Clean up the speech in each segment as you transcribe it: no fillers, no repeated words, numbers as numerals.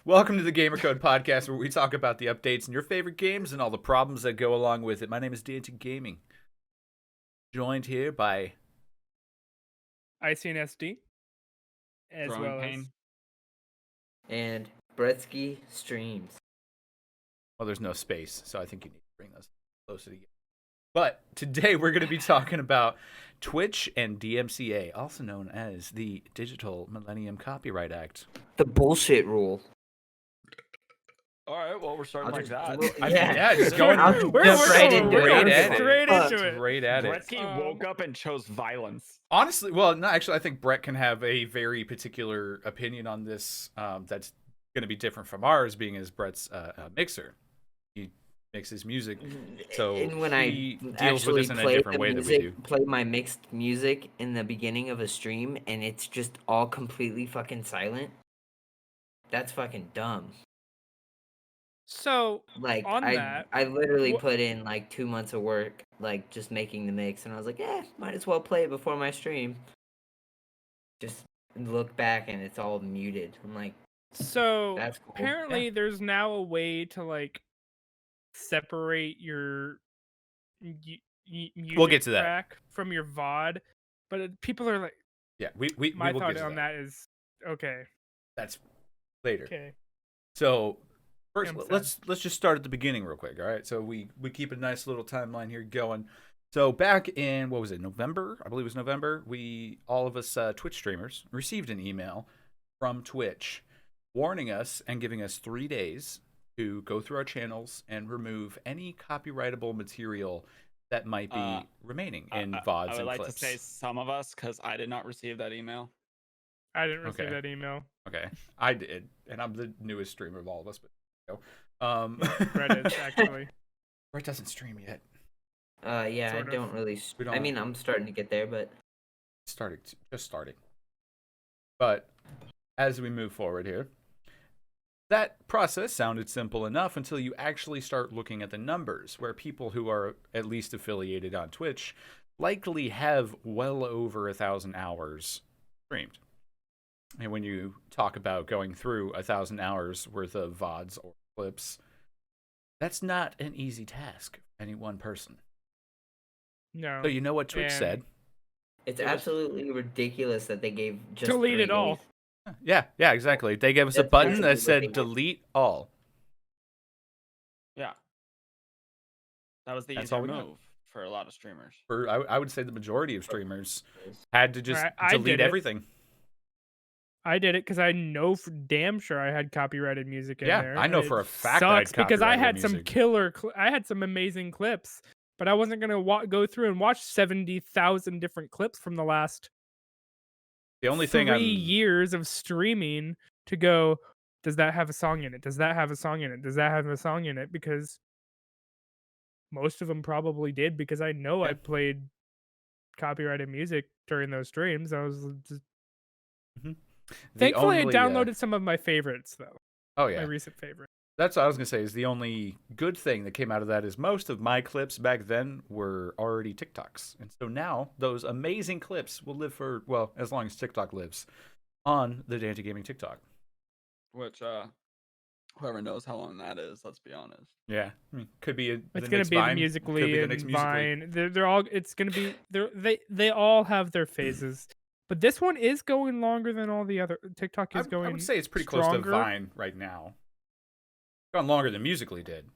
Welcome to the Gamer Code Podcast, where we talk about the updates in your favorite games and all the problems that go along with it. My name is DMCA Gaming, joined here by ICNSD, as Growing well pain. And Bretsky streams. well, there's no space, so I think you need to bring those closer together. But today we're going to be talking about Twitch and DMCA, also known as the Digital Millennium Copyright Act. The bullshit rule. All right, well, we're starting I'll like just- that. well, Yeah, just going We're jump right going into it. straight at it. straight into it. Straight at it. Bretsky woke up and chose violence. Honestly, well, no, actually, I think Brett can have a very particular opinion on this that's going to be different from ours, being as Brett's mixer. He mixes music, so and when he I deals with actually this in a play different the way than we music, do. play my mixed music in the beginning of a stream, and it's just all completely fucking silent. That's fucking dumb. So, Like On I that, literally wha- put in like 2 months of work, like just making the mix, and I was like, might as well play it before my stream. Just look back and it's all muted. I'm like, so that's cool. apparently there's now a way to like separate your music We'll get to that. track from your VOD, but people are like, Yeah, we my will thought get to on that is okay. That's later. Okay. So first, I'm let's just start at the beginning real quick. All right, so we keep a nice little timeline here going. So back in what was it, November? I believe it was November. All of us Twitch streamers received an email from Twitch warning us and giving us 3 days to go through our channels and remove any copyrightable material that might be remaining in VODs I would and like clips. to say some of us, because I did not receive that email. I didn't receive Okay. that email. Okay, I did, and I'm the newest streamer of all of us. But Brett is actually. Brett doesn't stream yet. Yeah, Sort I of. don't really. We I don't- mean, I'm starting to get there, but Just starting. But as we move forward here, that process sounded simple enough until you actually start looking at the numbers, where people who are at least affiliated on Twitch likely have well over 1,000 hours streamed. And when you talk about going through 1,000 hours worth of VODs or clips, that's not an easy task for any one person. No. So you know what Twitch And- said? it's It was- absolutely ridiculous that they gave just Delete 3 it all. days. Yeah, exactly. They gave us a That's button that basically what said they did. delete all. Yeah. That was the That's easier all we got. move for a lot of streamers. For I would say the majority of streamers had to just I delete did it. everything. I did it because I know for damn sure I had copyrighted music in Yeah, there. I know and for it a fact I had sucks because I copyrighted had some music. killer. I had some amazing clips, but I wasn't gonna go through and watch 70,000 different clips from the last The only thing 3 I'm years of streaming to go. Does that have a song in it? Does that have a song in it? Does that have a song in it? Because most of them probably did. Because I know I Yeah. played copyrighted music during those streams. I was just the thankfully only, I downloaded some of my favorites though. Oh My yeah, recent favorites. that's what I was gonna say. Is the only good thing that came out of that is most of my clips back then were already TikToks, and so now those amazing clips will live for as long as TikTok lives on the Dante Gaming TikTok. Which, whoever knows how long that is, let's be honest. Yeah, I mean, could be It's gonna be the Musically and Vine. They're all. It's gonna be. They all have their phases, but this one is going longer than all the other. TikTok is going. I would say it's pretty close to stronger. Vine right now. Gone longer than Musically did.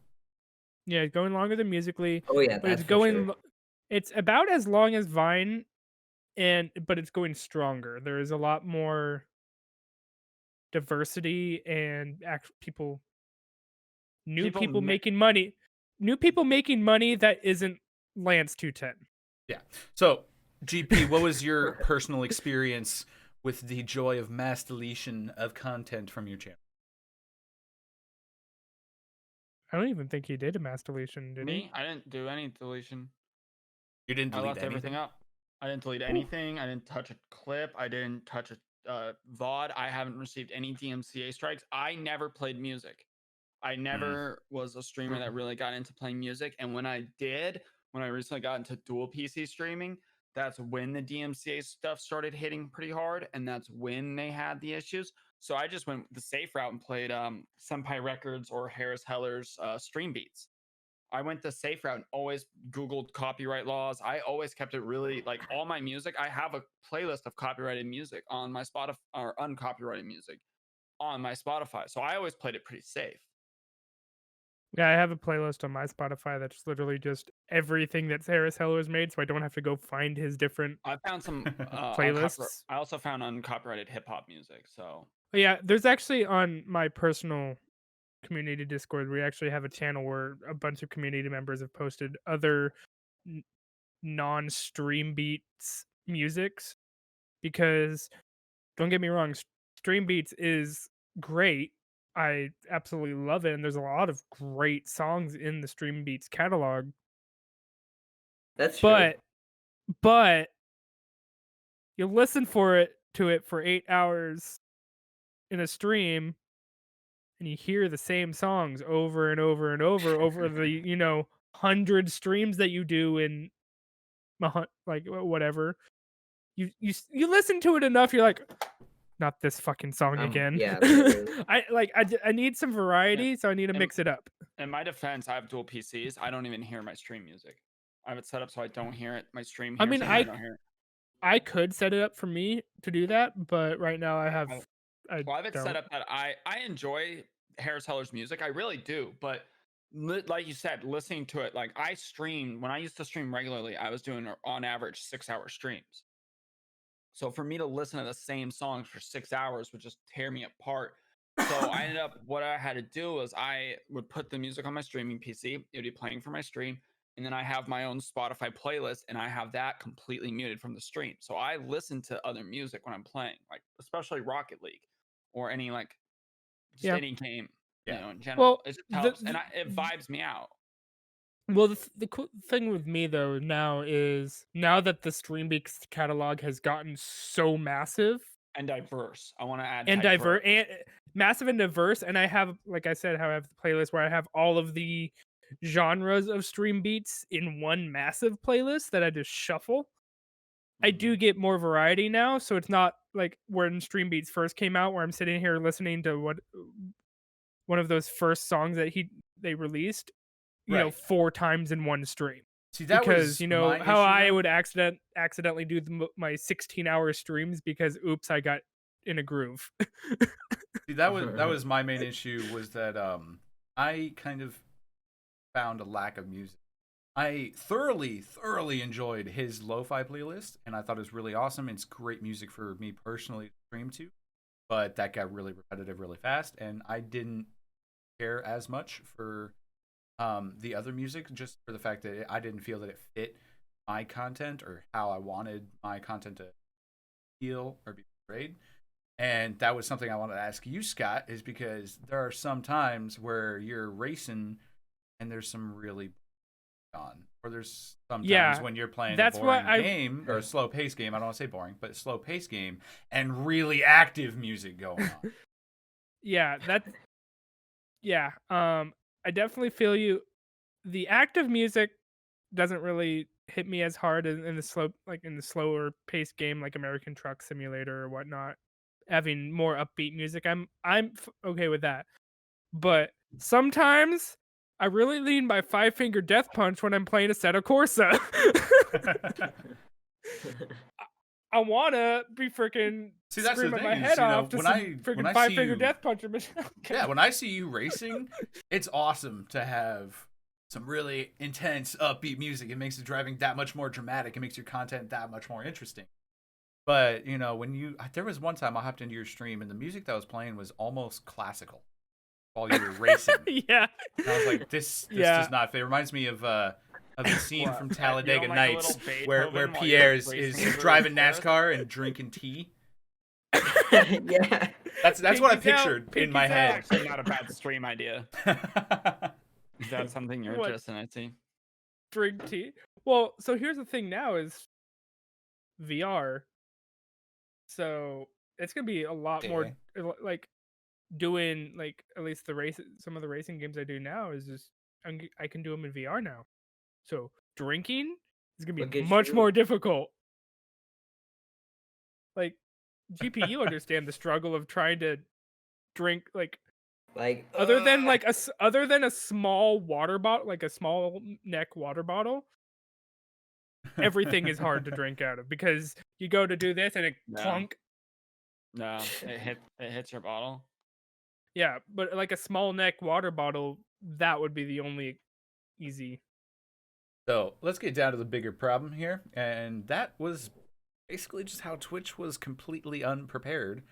Yeah, it's going longer than Musically, Oh yeah, but that's it's for going. sure. It's about as long as Vine, but it's going stronger. There is a lot more diversity and people. New people making money. New people making money that isn't Lance 210. Yeah. So, GP, what was your personal experience with the joy of mass deletion of content from your channel? I don't even think he did a mass deletion, did he? Me? I didn't do any deletion. You didn't I delete left everything anything? up. I didn't delete anything. I didn't touch a clip. I didn't touch a VOD. I haven't received any DMCA strikes. I never played music. I never was a streamer that really got into playing music. And when I did, when I recently got into dual PC streaming, that's when the DMCA stuff started hitting pretty hard. And that's when they had the issues. So I just went the safe route and played Senpai Records or Harris Heller's Stream Beats. I went the safe route and always Googled copyright laws. I always kept it really like all my music. I have a playlist of copyrighted music on my Spotify or uncopyrighted music on my Spotify. So I always played it pretty safe. Yeah, I have a playlist on my Spotify that's literally just everything that Harris Heller's made, so I don't have to go find his different I found some playlists. I also found uncopyrighted hip hop music. So But yeah, there's actually on my personal community Discord, we actually have a channel where a bunch of community members have posted other n- non-stream beats musics because don't get me wrong, stream beats is great. I absolutely love it, and there's a lot of great songs in the stream beats catalog. That's true. But you listen to it for 8 hours in a stream, and you hear the same songs over and over and over the 100 streams that you do in like whatever. You listen to it enough, you're like, not this fucking song again. Yeah, literally. I need some variety, so I need to mix it up. in my defense, I have dual PCs. I don't even hear my stream music. I have it set up so I don't hear it. My stream I hears mean, it, and I don't hear it. I could set it up for me to do that, but right now I have Well, I have it don't. set up that I enjoy Harris Heller's music. I really do, but like you said, listening to it, like I stream when I used to stream regularly, I was doing on average 6-hour streams. So for me to listen to the same songs for 6 hours would just tear me apart. So I ended up what I had to do was I would put the music on my streaming PC. It would be playing for my stream. And then I have my own Spotify playlist and I have that completely muted from the stream. So I listen to other music when I'm playing, like especially Rocket League or any like just Yeah. any game, Yeah. you know, in general. Well, It just helps and it vibes me out. Well, the cool thing with me though now is now that the Streambeats catalog has gotten so massive And diverse. I want to add and diverse. massive and diverse, and I have, like I said, how I have the playlist where I have all of the genres of stream beats in one massive playlist that I just shuffle. I do get more variety now, so it's not like when stream beats first came out, where I'm sitting here listening to one of those first songs that they released, Right. 4 times in one stream. See, that Because was my how issue, I though. would accidentally do my 16-hour streams because oops, I got in a groove. See, that was my main issue was that I kind of found a lack of music. I thoroughly enjoyed his lo-fi playlist, and I thought it was really awesome. It's great music for me personally to stream to, but that got really repetitive really fast, and I didn't care as much for the other music, just for the fact that I didn't feel that it fit my content or how I wanted my content to feel or be portrayed. And that was something I wanted to ask you, Scott, is because there are some times where you're racing and there's some really on, or there's sometimes when you're playing that's a what boring game or a slow paced game. I don't want to say boring, but slow paced game and really active music going on. Yeah, I definitely feel you. The active music doesn't really hit me as hard in the slower paced game like American Truck Simulator or whatnot. Having more upbeat music, I'm okay with that. But sometimes I really lean my 5-finger death punch when I'm playing Assetto Corsa. I wanna be freaking screaming my head off to when some I freaking see 5-finger you, death puncher. yeah, when I see you racing, it's awesome to have some really intense upbeat music. It makes the driving that much more dramatic. It makes your content that much more interesting. But when there was one time I hopped into your stream and the music that was playing was almost classical while you were racing. Yeah, and I was like, this does not fit. It reminds me of the scene from Talladega Nights where Pierre is driving NASCAR and drinking tea. Yeah, that's what I pictured in my head. Actually, not a bad stream idea. Is that something you're interested in? I see. Drink tea. Well, so here's the thing now is VR. So it's gonna be a lot more like doing like at least some of the racing games I do now is just I can do them in VR now. So drinking is gonna be much more difficult. Like GP, you understand the struggle of trying to drink like Like other than like other than a small water bottle, like a small neck water bottle. Everything is hard to drink out of because you go to do this and it No. clunk. No, it hits your bottle. Yeah, but like a small neck water bottle, that would be the only easy. So let's get down to the bigger problem here, and that was basically just how Twitch was completely unprepared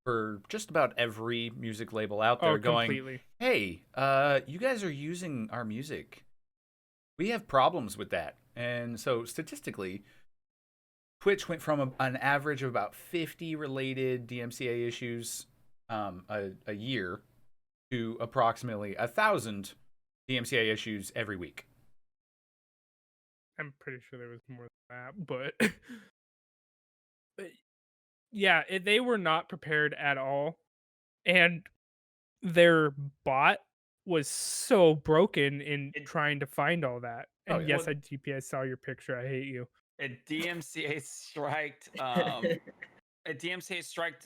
for just about every music label out there going, Completely. hey, you guys are using our music. We have problems with that. And so statistically, Twitch went from an average of about 50 related DMCA issues a year to approximately 1,000 DMCA issues every week. I'm pretty sure there was more than that, but yeah, they were not prepared at all, and their bot was so broken in trying to find all that. And yeah. yes, GP, I saw your picture. I hate you. A DMCA striked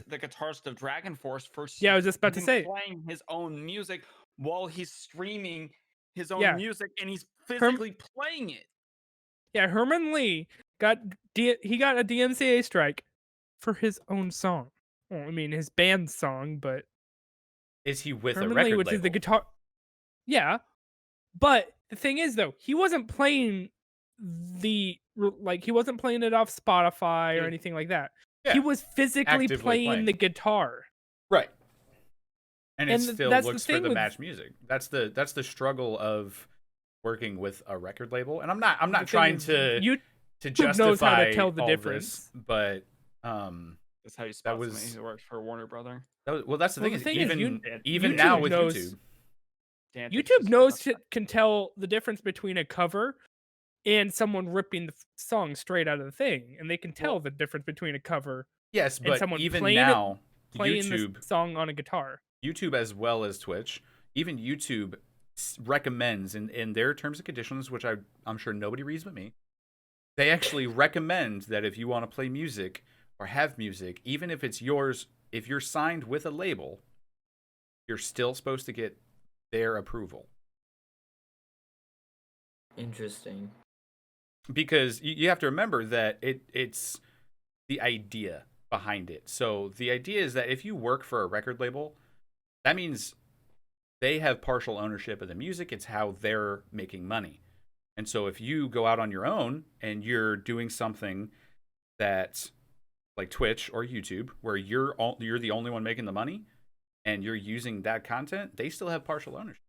the guitarist of Dragon Force for Yeah, I was just about to say playing his own music while he's streaming his own music, and he's physically playing it. Yeah, Herman Lee got a DMCA strike for his own song. Well, I mean his band's song, but is he with Herman a record Lee, which label? is the guitar. Yeah, but the thing is though, he wasn't playing he wasn't playing it off Spotify or anything like that. Yeah. He was physically Actively playing the guitar. Right. And it still that's the looks for thing the with- match music. That's the struggle of working with a record label. And I'm not The thing trying is, to YouTube justify knows how to tell the all difference. this, but That's how you spot somebody who works for Warner Brother. that's the thing. The Is thing is, even YouTube now with knows- YouTube, YouTube can tell the difference between a cover and someone ripping the song straight out of the thing, and they can tell the difference between a cover yes, and but someone even playing now, playing YouTube the song on a guitar. YouTube as well as Twitch, even YouTube recommends in their terms and conditions, which I'm sure nobody reads but me, they actually recommend that if you want to play music or have music, even if it's yours, if you're signed with a label, you're still supposed to get their approval. Interesting. Because you have to remember that it's the idea behind it. So the idea is that if you work for a record label, that means they have partial ownership of the music. It's how they're making money. And so if you go out on your own and you're doing something that's like Twitch or YouTube, where you're the only one making the money and you're using that content, they still have partial ownership.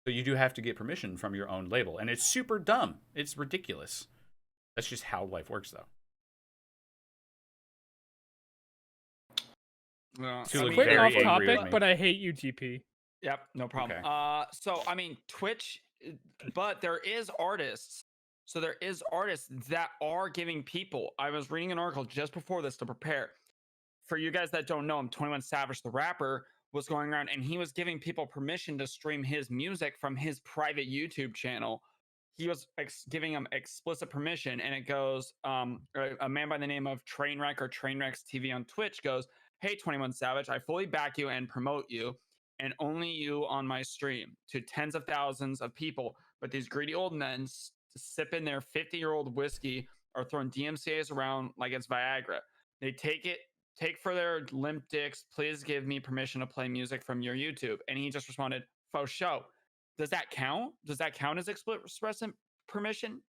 So you do have to get permission from your own label. And it's super dumb. It's ridiculous. That's just how life works, though. Well, To look Quick very off angry topic, with me. but I hate you, GP. Yep, no problem. Okay. So I mean Twitch, but there is artists. So there is artists that are giving people. I was reading an article just before this to prepare. For you guys that don't know him, 21 Savage, the rapper, was going around and he was giving people permission to stream his music from his private YouTube channel. He was giving them explicit permission, and it goes, a man by the name of Trainwreck or Trainwreck's TV on Twitch goes, "Hey, 21 Savage, I fully back you and promote you, and only you on my stream to tens of thousands of people. But these greedy old men sipping their 50-year-old whiskey are throwing DMCAs around like it's Viagra. They take for their limp dicks. Please give me permission to play music from your YouTube." And he just responded, "Faux show." Does that count? Does that count as express permission?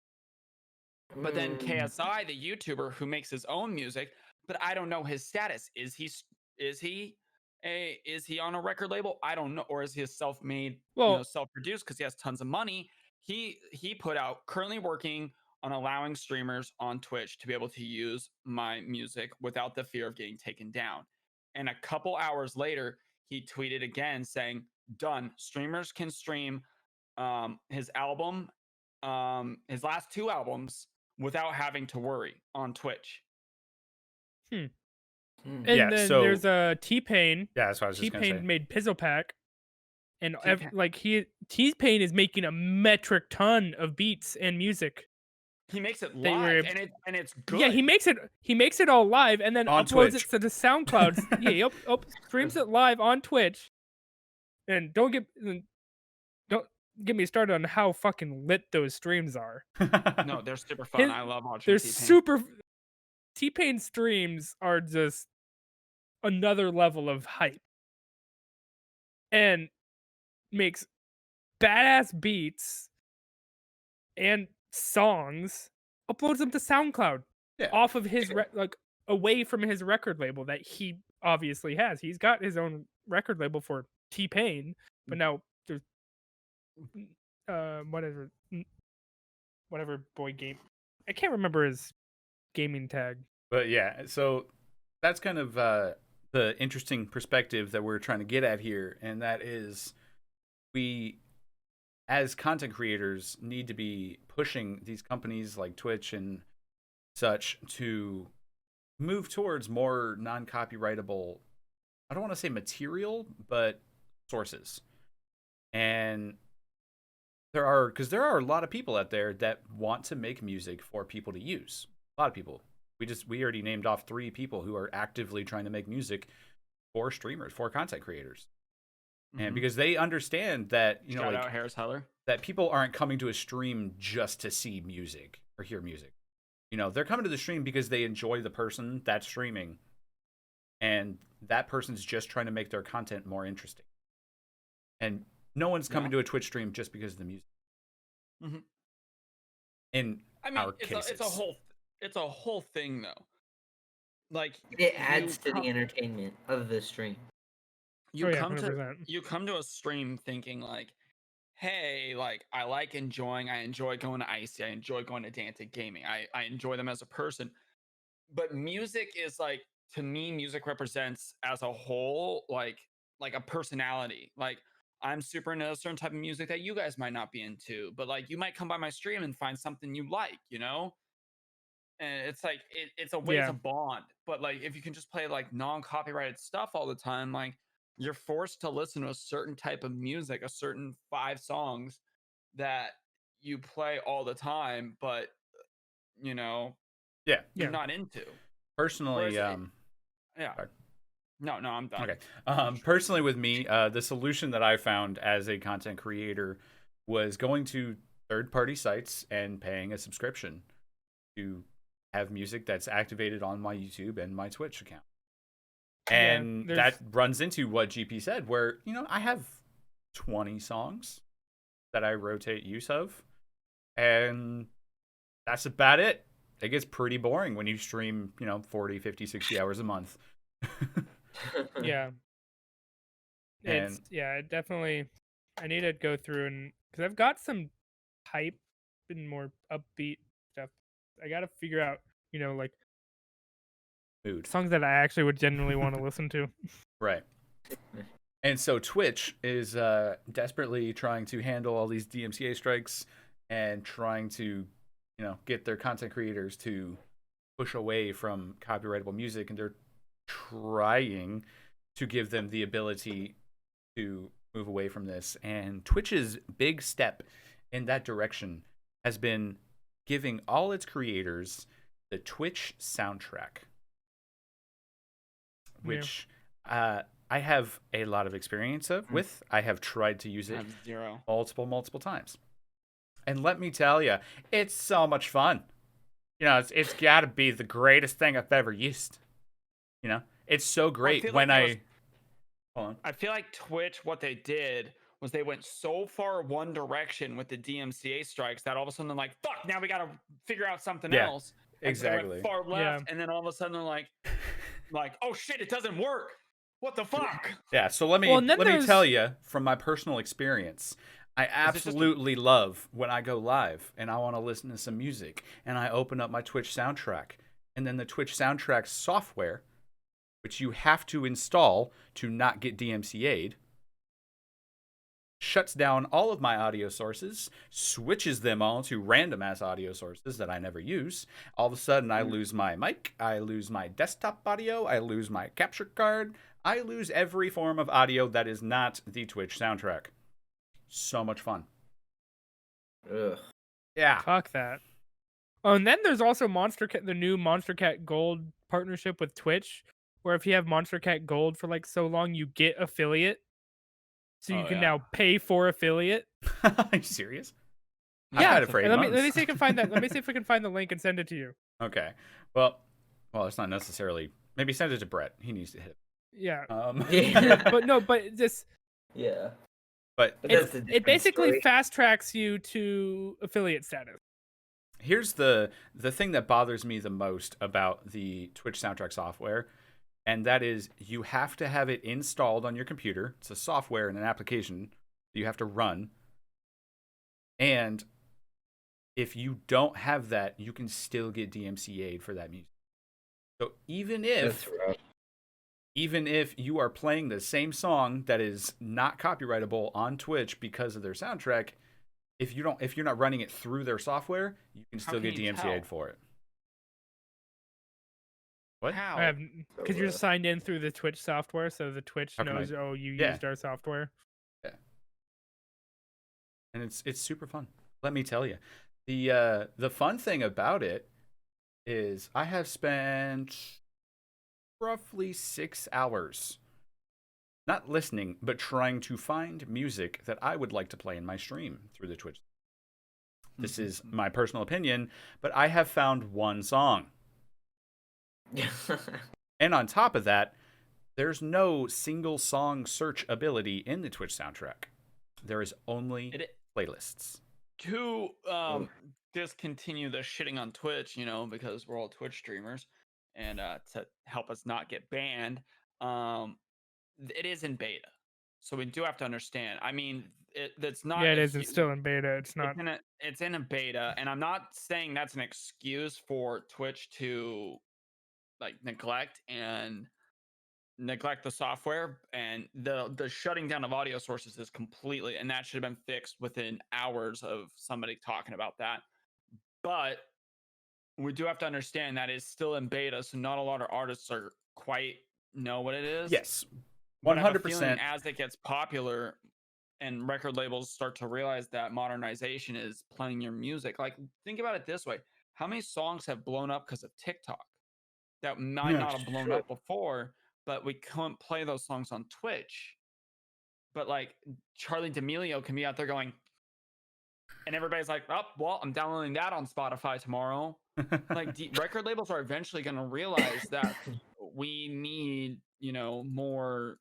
But then KSI, the YouTuber who makes his own music, but I don't know his status. Is he on a record label? I don't know. Or is he a self-made, self-produced because he has tons of money? He put out, currently working on allowing streamers on Twitch to be able to use my music without the fear of getting taken down. And a couple hours later, he tweeted again saying, "Done. Streamers can stream his album, his last two albums, without having to worry on Twitch." And Yeah, then so- there's a T-Pain. Yeah, that's what I was just going to say. T-Pain made Pizzle Pack, and T-Pain. T-Pain is making a metric ton of beats and music. He makes it They were live, able- and it's good. Yeah, he makes it all live and then On uploads Twitch. it to the SoundCloud. Yeah, he streams it live on Twitch. And don't get me started on how fucking lit those streams are. No, they're super fun. His- I love watching They're T-Pain. super. T-Pain streams are just another level of hype, and makes badass beats and songs. Uploads them to SoundCloud Yeah. off of his away from his record label that he obviously has. He's got his own record label for T-Pain, but now there's whatever boy game. I can't remember his gaming tag. But yeah, so that's kind of the interesting perspective that we're trying to get at here, and that is we, as content creators, need to be pushing these companies like Twitch and such to move towards more non-copyrightable, I don't want to say material, but sources. And there are a lot of people out there that want to make music for people to use. A lot of people. We already named off 3 people who are actively trying to make music for streamers, for content creators. And because they understand that, you know, Shout like, out Harris Heller. that people aren't coming to a stream just to see music or hear music. You know, they're coming to the stream because they enjoy the person that's streaming, and that person's just trying to make their content more interesting. And no one's coming to a Twitch stream just because of the music. Mm-hmm. In our cases. It's a whole thing though. Like, It adds to the entertainment of the stream. you yeah, come 100%. to you come to a stream thinking like, hey, like I enjoy going to Icy, I enjoy going to Dantic Gaming, I enjoy them as a person. But music is like, to me, music represents as a whole like a personality. Like, I'm super into a certain type of music that you guys might not be into, but like you might come by my stream and find something you like, you know? And it's like it's a way to bond. But like if you can just play like non-copyrighted stuff all the time, like you're forced to listen to a certain type of music, a certain 5 songs that you play all the time, but you know, you're not into. Personally, yeah. sorry. No, I'm done. Okay. Personally, with me, the solution that I found as a content creator was going to third-party sites and paying a subscription to have music that's activated on my YouTube and my Twitch account. And that runs into what GP said, where, you know, I have 20 songs that I rotate use of, and that's about it. It gets pretty boring when you stream, you know, 40, 50, 60 hours a month. Yeah. Definitely. I need to go through and because I've got some hype and more upbeat stuff. I got to figure out, you know, like Mood. songs that I actually would genuinely want to listen to. Right. And so Twitch is desperately trying to handle all these DMCA strikes and trying to, you know, get their content creators to push away from copyrightable music, and they're trying to give them the ability to move away from this. And Twitch's big step in that direction has been giving all its creators the Twitch soundtrack, which I have a lot of experience with. I have tried to use it multiple times. And let me tell you, it's so much fun. You know, it's got to be the greatest thing I've ever used. You know, it's so great hold on. I feel like Twitch, what they did was they went so far one direction with the DMCA strikes that all of a sudden they're like, fuck, now we got to figure out something else. Exactly. And they went far left, and then all of a sudden they're like, oh shit, it doesn't work. What the fuck? Yeah, so let me tell you from my personal experience, I absolutely love when I go live and I want to listen to some music and I open up my Twitch soundtrack, and then the Twitch soundtrack software, which you have to install to not get DMCA'd, shuts down all of my audio sources, switches them all to random ass audio sources that I never use. All of a sudden I lose my mic, I lose my desktop audio, I lose my capture card, I lose every form of audio that is not the Twitch soundtrack. So much fun. Ugh. Yeah. Fuck that. Oh, and then there's also Monster Cat, the new Monster Cat Gold partnership with Twitch, where if you have Monster Cat Gold for like so long, you get affiliate. So you Oh, can yeah. now pay for affiliate. Are you serious? I've Yeah, had it for 8 and let months. me see if I can find that. Let me see if I can find the link and send it to you. Okay. Well, it's not necessarily. Maybe send it to Brett. He needs to hit. Yeah, Yeah. but this Yeah. But But that's a it different basically story. fast tracks you to affiliate status. here's the thing that bothers me the most about the Twitch soundtrack software, and that is you have to have it installed on your computer. It's a software and an application that you have to run. And if you don't have that, you can still get DMCA'd for that music. So even That's if rough. you are playing the same song that is not copyrightable on Twitch because of their soundtrack, if you're not running it through their software, you can still can get you DMCA'd tell? for it. What? How? I have So because you're rough. signed in through the Twitch software, so the Twitch How can knows, I- oh, you Yeah. used our software. And it's super fun. Let me tell you. The fun thing about it is I have spent roughly 6 hours not listening, but trying to find music that I would like to play in my stream through the Twitch. This is my personal opinion, but I have found one song. And on top of that, there's no single song search ability in the Twitch soundtrack. There is only playlists. To discontinue the shitting on Twitch, because we're all Twitch streamers, and to help us not get banned, it is in beta, so we do have to understand. I mean, that's not. Yeah, it is. It's still in beta. It's not. It's in a beta, and I'm not saying that's an excuse for Twitch to neglect the software, and the shutting down of audio sources is completely, and that should have been fixed within hours of somebody talking about that. But we do have to understand that it's still in beta, so not a lot of artists are quite know what it is. Yes, But I have a feeling 100%. as it gets popular and record labels start to realize that modernization is playing your music. Like, think about it this way: how many songs have blown up because of TikTok that might Yeah. not have blown up before, but we couldn't play those songs on Twitch? But like Charlie D'Amelio can be out there going, and everybody's like, "Oh, well, I'm downloading that on Spotify tomorrow." Like, record labels are eventually going to realize that we need, more.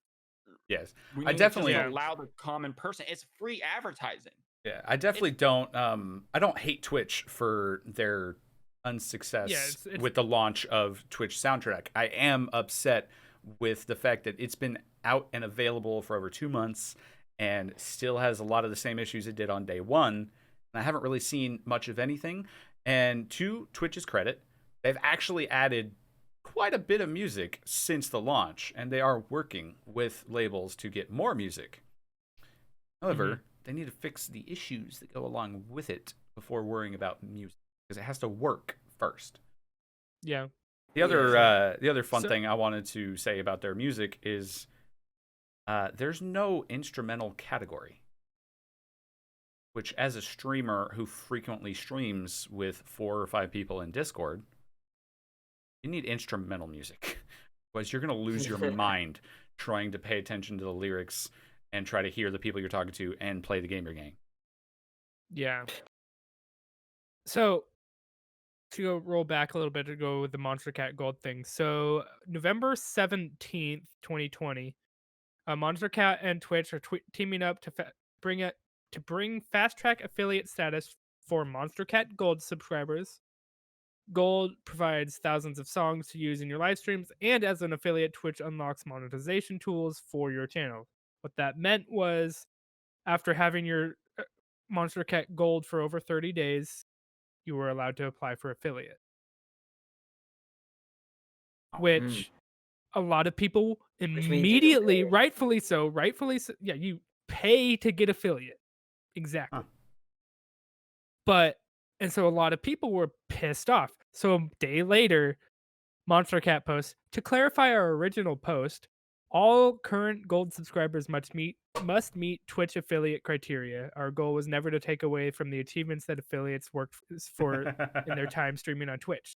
Yes, We I need definitely to just allow the common person. It's free advertising. Yeah, I definitely don't. I don't hate Twitch for their unsuccess it's- with the launch of Twitch soundtrack. I am upset with the fact that it's been out and available for over 2 months and still has a lot of the same issues it did on day one. And I haven't really seen much of anything. And to Twitch's credit, they've actually added quite a bit of music since the launch, and they are working with labels to get more music. However, they need to fix the issues that go along with it before worrying about music, because it has to work first. Yeah. The other fun So- thing I wanted to say about their music is there's no instrumental category, which as a streamer who frequently streams with 4 or 5 people in Discord, you need instrumental music, because you're going to lose your mind trying to pay attention to the lyrics and try to hear the people you're talking to and play the game you're getting. Yeah. So to go roll back a little bit to go with the Monster Cat Gold thing. So November 17th, 2020, Monster Cat and Twitch are teaming up to bring fast track affiliate status for Monster Cat Gold subscribers. Gold provides thousands of songs to use in your live streams, and as an affiliate, Twitch unlocks monetization tools for your channel. What that meant was, after having your Monster Cat Gold for over 30 days, you were allowed to apply for affiliate. Which a lot of people means you immediately, pay. rightfully so, yeah, you pay to get affiliate. Exactly. Huh. And so a lot of people were pissed off. So a day later, Monster Cat posts, to clarify our original post, all current gold subscribers must meet must meet Twitch affiliate criteria. Our goal was never to take away from the achievements that affiliates worked for in their time streaming on Twitch.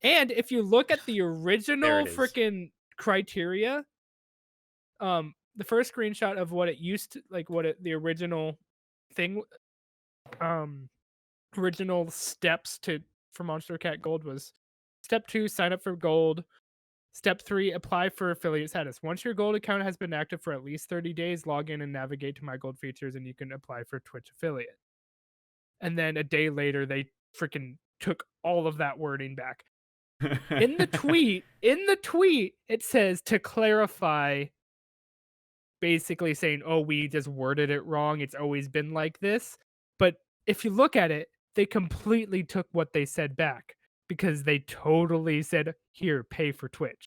And if you look at the original is. freaking criteria, the first screenshot of what it used to the original thing, original steps for Monster Cat Gold was step 2, sign up for gold. Step 3, apply for affiliate status. Once your gold account has been active for at least 30 days, log in and navigate to my gold features and you can apply for Twitch affiliate. And then a day later, they freaking took all of that wording back. In the tweet, it says to clarify, basically saying, oh, we just worded it wrong. It's always been like this. But if you look at it, they completely took what they said back because they totally said, here, pay for Twitch.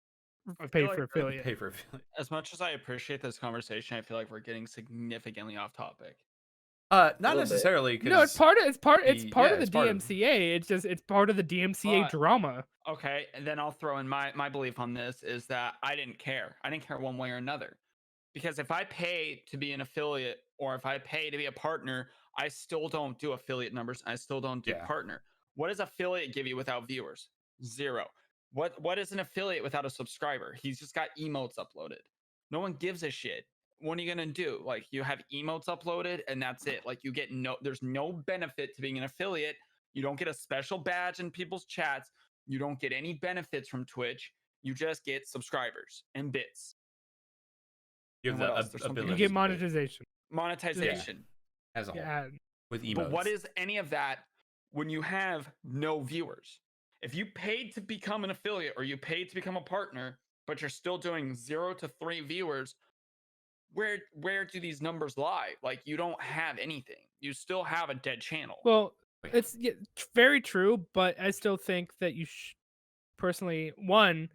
I Pay feel for like affiliate. Pay for affiliate. as much as I appreciate this conversation, I feel like we're getting significantly off topic. Not little bit. necessarily. No, it's part of the it's part of- DMCA. It's part of the DMCA But- drama. Okay, and then I'll throw in my belief on this is that I didn't care. I didn't care one way or another. Because if I pay to be an affiliate or if I pay to be a partner, I still don't do affiliate numbers. I still don't do Yeah. partner. What does affiliate give you without viewers? 0. What is an affiliate without a subscriber? He's just got emotes uploaded. No one gives a shit. What are you gonna do? Like, you have emotes uploaded and that's it. Like, there's no benefit to being an affiliate. You don't get a special badge in people's chats. You don't get any benefits from Twitch. You just get subscribers and bits. You have And what the else? There's something You ability get to pay monetization. Monetization. as a whole Yeah. with emotes. But what is any of that when you have no viewers? If you paid to become an affiliate or you paid to become a partner, but you're still doing 0 to 3 viewers, where do these numbers lie? Like, you don't have anything. You still have a dead channel. Well, Yeah. it's very true, but I still think that you personally, one,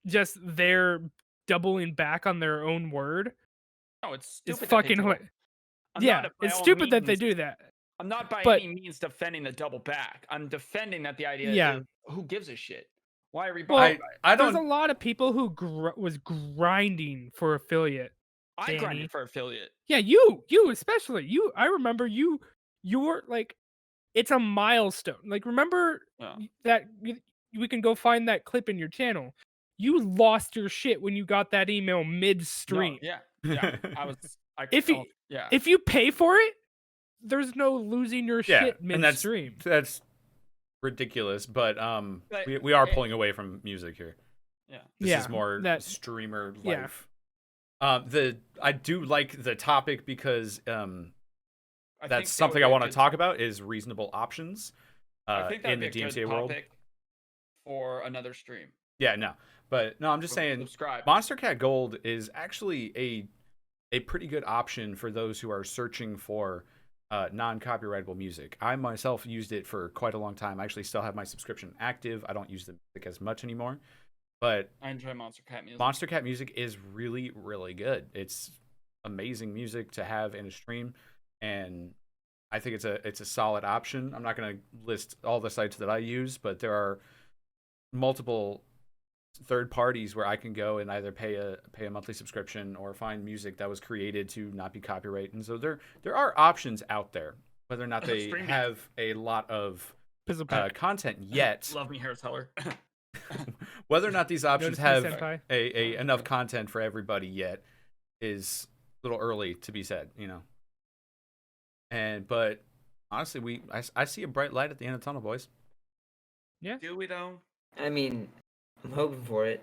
just they're doubling back on their own word. No, it's It's stupid. that they fucking do it. I'm yeah, not by it's all stupid that they means- do that. I'm not by but- any means defending the double back. I'm defending that the idea Yeah. is who gives a shit? Why are we Well, buying? I There's a don't. lot of people who was grinding for affiliate. I Danny. grinded for affiliate. Yeah, you especially. I remember you were like, it's a milestone. Like, remember Yeah. that we can go find that clip in your channel. You lost your shit when you got that email No, midstream. yeah. I was. If you- yeah. If you pay for it, there's no losing your Yeah, shit and that's midstream. that's ridiculous. But But we are it- pulling away from music here. Yeah. This Yeah, is more that- streamer yeah. life. I do like the topic because I think that's that something would I be a want to good- talk about is reasonable options I think in that'd the be a good DMCA world. topic for another stream. Yeah, no, but no, I'm just saying Subscribe. Monster Cat Gold is actually a pretty good option for those who are searching for non-copyrightable music. I myself used it for quite a long time. I actually still have my subscription active. I don't use the music as much anymore, but I enjoy Monster Cat music. Monster Cat music is really, really good. It's amazing music to have in a stream, and I think it's a solid option. I'm not going to list all the sites that I use, but there are multiple third parties where I can go and either pay a monthly subscription or find music that was created to not be copyright. And so there are options out there, whether or not they Streaming. have a lot of Pizzle Pack. content yet. Love me, Harris Heller. Whether or not these options Notice me, have senpai. a enough content for everybody yet is a little early to be said, but honestly, I see a bright light at the end of the tunnel, boys. Do we though? I mean, I'm hoping for it.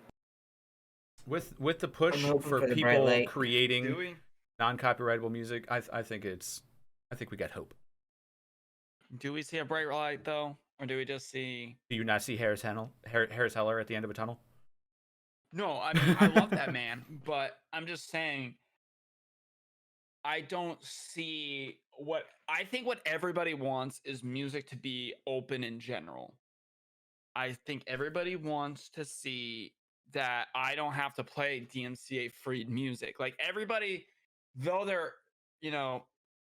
With the push I'm hoping for for the bright people light. Do creating we? non-copyrightable music, I think we got hope. Do we see a bright light though, or do we just see? Do you not see Harris Heller at the end of a tunnel? No, I mean I love that man, but I'm just saying. I don't see what I think. What everybody wants is music to be open in general. I think everybody wants to see that I don't have to play DMCA freed music. Like everybody, though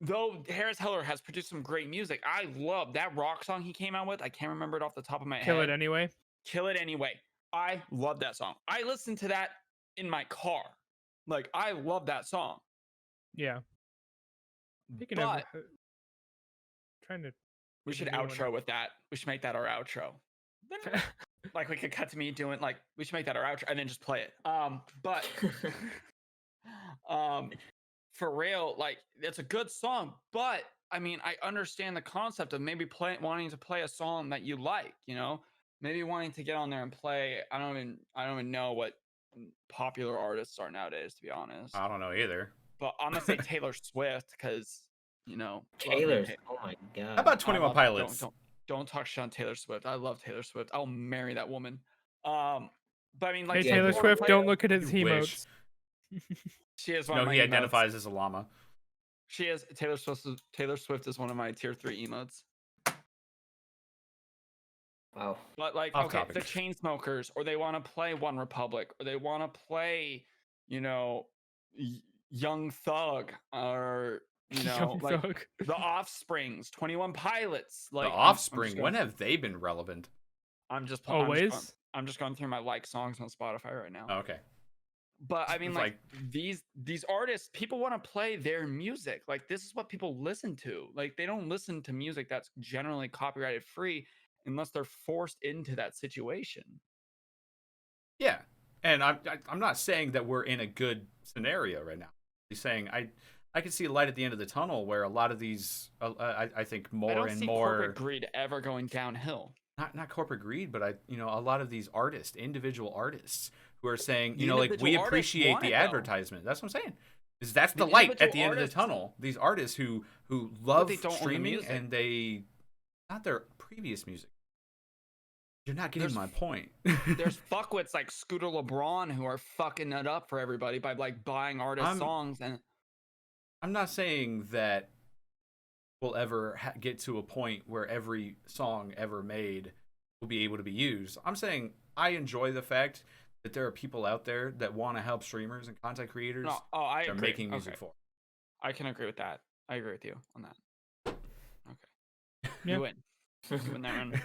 though Harris Heller has produced some great music, I love that rock song he came out with. I can't remember it off the top of my Kill head. it anyway. Kill It Anyway. I love that song. I listen to that in my car. Like, I love that song. Yeah. Speaking But of trying to we get should a new one. outro with that. We should make that our outro. Like, we could cut to me doing, like, we should make that our outro and then just play it. But for real, like, it's a good song, but I mean, I understand the concept of maybe wanting to play a song that you like, you know, maybe wanting to get on there and play. I don't even know what popular artists are nowadays, to be honest. I don't know either. But I'm gonna say Taylor Swift because, you know, Taylor's. Oh my god. How about 21 Pilots? Don't talk shit on Taylor Swift. I love Taylor Swift. I'll marry that woman. But I mean, like, Hey, Yeah, Taylor don't Swift, play- don't look at his You wish. emotes. She is one No, of my he emotes. identifies as a llama. She is Taylor Swift is one of my tier 3 emotes. Wow. But like, Off okay, topic. the Chainsmokers, or they want to play One Republic, or they want to play, you know, Young Thug, or you know, Young like Thug. the Offsprings, 21 Pilots. Like, The I'm Offspring. just When going- have they been relevant? I'm just Always. I'm just going through my like songs on Spotify right now. Oh, okay. But I mean, It's like these artists, people want to play their music. Like, this is what people listen to. Like, they don't listen to music that's generally copyrighted free unless they're forced into that situation. Yeah, and I'm not saying that we're in a good scenario right now. I'm saying I can see a light at the end of the tunnel where a lot of these I think I more don't and see more corporate greed ever going downhill. not corporate greed, but a lot of these individual artists who are saying, The like, we individual artists appreciate want the it, though. advertisement. That's what I'm saying. Is that's The the light at individual the end of the artists- tunnel. These artists who love they don't own the streaming music. and they not their previous music. You're not getting There's- my point. There's fuckwits like Scooter LeBron who are fucking it up for everybody by like buying artist songs. And I'm not saying that we'll ever get to a point where every song ever made will be able to be used. I'm saying I enjoy the fact that there are people out there that want to help streamers and content creators no, I they're agree. making music Okay. for. I can agree with that. I agree with you on that. Okay. Yeah. You win. You win that round.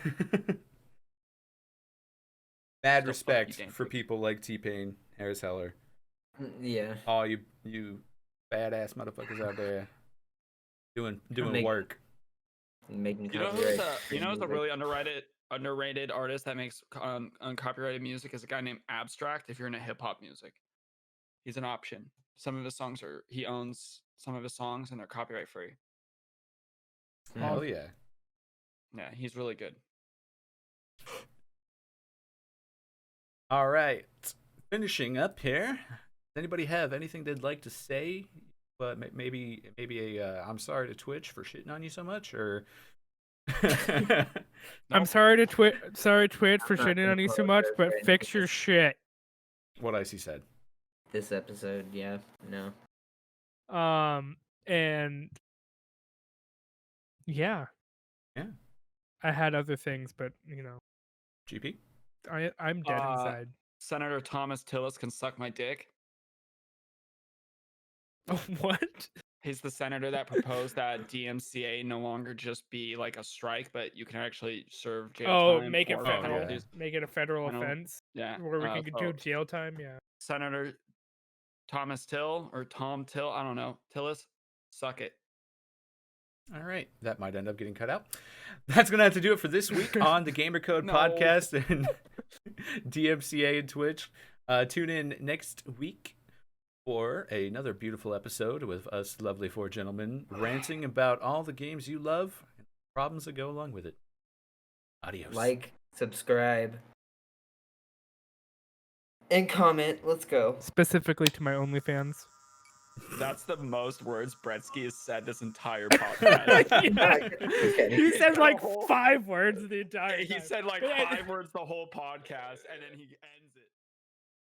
Mad Still respect fuck you, Dan for Freak. people like T-Pain, Harris Heller. Yeah. All you badass motherfuckers out there doing Make- work. Making You know copyright who's free a music. really underrated artist that makes uncopyrighted music is a guy named Abstract. If you're into hip hop music, he's an option. Some of his songs he owns some of his songs and they're copyright free. Hell yeah. Yeah, he's really good. All right. Finishing up here. Does anybody have anything they'd like to say? But maybe I'm sorry to Twitch for shitting on you so much, or I'm Nope. sorry to Twitch for not shitting gonna on you so apologize much, for but anything fix your that's- shit. what Icy said. This episode, yeah. No. And yeah. Yeah. I had other things, but GP. I'm dead inside. Senator Thomas Tillis can suck my dick. What? He's the senator that proposed that DMCA no longer just be like a strike, but you can actually serve jail Oh, time. make it or federal. penalties. Make it a federal I know. offense Yeah. where we can do so jail time. Yeah. Senator Thomas Till or Tom Till, I don't know. Tillis, suck it. All right, that might end up getting cut out. That's gonna have to do it for this week on the Gamer Code No. podcast and DMCA and Twitch. Tune in next week for another beautiful episode with us lovely four gentlemen ranting about all the games you love and problems that go along with it. Adios. Like, subscribe, and comment. Let's go. Specifically to my OnlyFans. That's the most words Bretsky has said this entire podcast. Okay. He said like The whole- 5 words the entire He time. said like And- 5 words the whole podcast, and then he ends